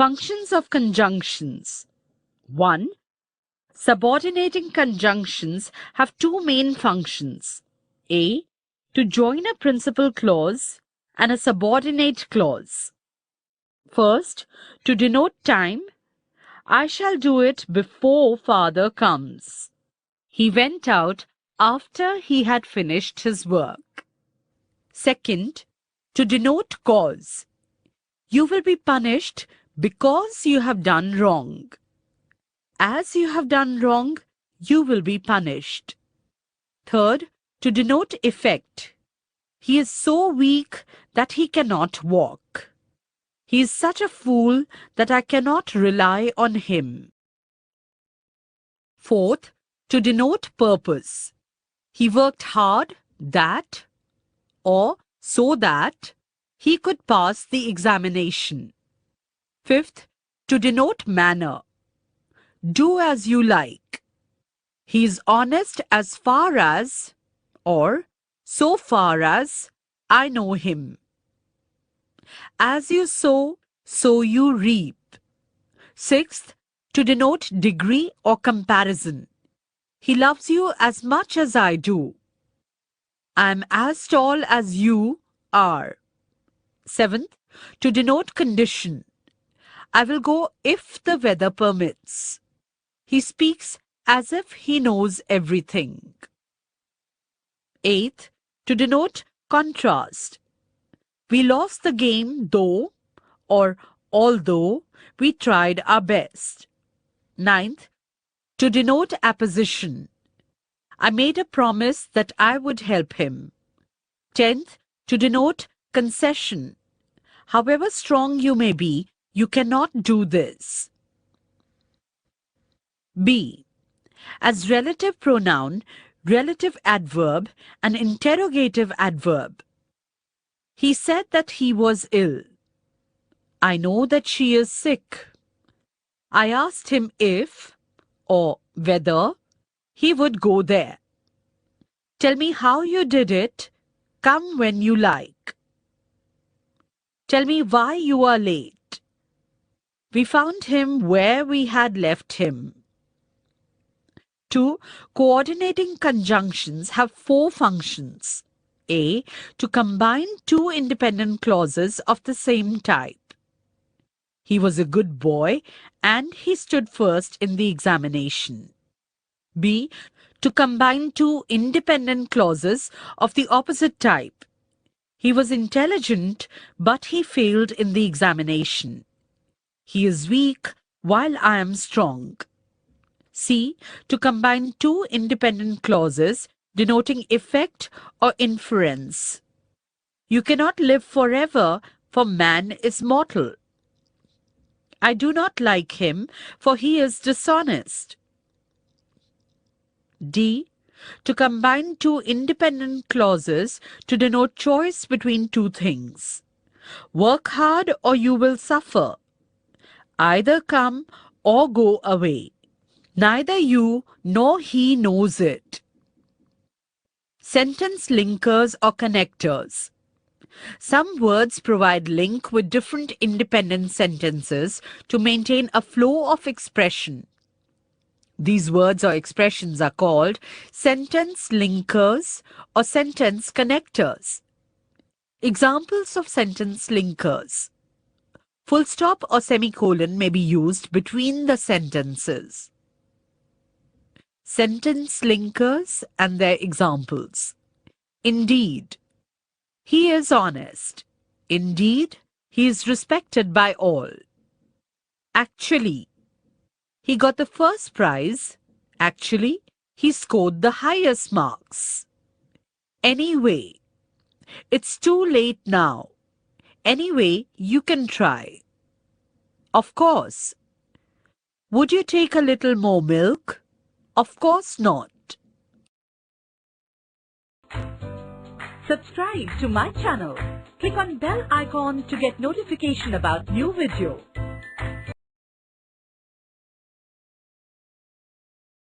Functions of conjunctions. 1. Subordinating conjunctions have two main functions. A. To join a principal clause and a subordinate clause. First, to denote time, I shall do it before father comes. He went out after he had finished his work. Second, to denote cause. You will be punished because you have done wrong. As you have done wrong, you will be punished. Third, to denote effect. He is so weak that he cannot walk. He is such a fool that I cannot rely on him. Fourth, to denote purpose. He worked hard that or so that he could pass the examination. Fifth, to denote manner. Do as you like. He is honest as far as or so far as I know him. As you sow, so you reap. Sixth, to denote degree or comparison. He loves you as much as I do. I am as tall as you are. Seventh, to denote condition. I will go if the weather permits. He speaks as if he knows everything. Eighth, to denote contrast. We lost the game though or although we tried our best. Ninth, to denote apposition. I made a promise that I would help him. 10th, to denote concession. However strong you may be, you cannot do this. B. As relative pronoun, relative adverb, and interrogative adverb. He said that he was ill. I know that she is sick. I asked him if or whether he would go there. Tell me how you did it. Come when you like. Tell me why you are late. We found him where we had left him. 2. Coordinating conjunctions have four functions. A. To combine two independent clauses of the same type. He was a good boy and he stood first in the examination. B. To combine two independent clauses of the opposite type. He was intelligent, but he failed in the examination. He is weak, while I am strong. C. To combine two independent clauses denoting effect or inference. You cannot live forever, for man is mortal. I do not like him, for he is dishonest. D. To combine two independent clauses to denote choice between two things. Work hard or you will suffer. Either come or go away. Neither you nor he knows it. Sentence linkers or connectors. Some words provide link with different independent sentences to maintain a flow of expression. These words or expressions are called sentence linkers or sentence connectors. Examples of sentence linkers. Full stop or semicolon may be used between the sentences. Sentence linkers and their examples. Indeed. He is honest. Indeed, he is respected by all. Actually. He got the first prize. Actually, he scored the highest marks. Anyway. It's too late now. Anyway, you can try. Of course. Would you take a little more milk? Of course not. Subscribe to my channel. Click on bell icon to get notification about new video.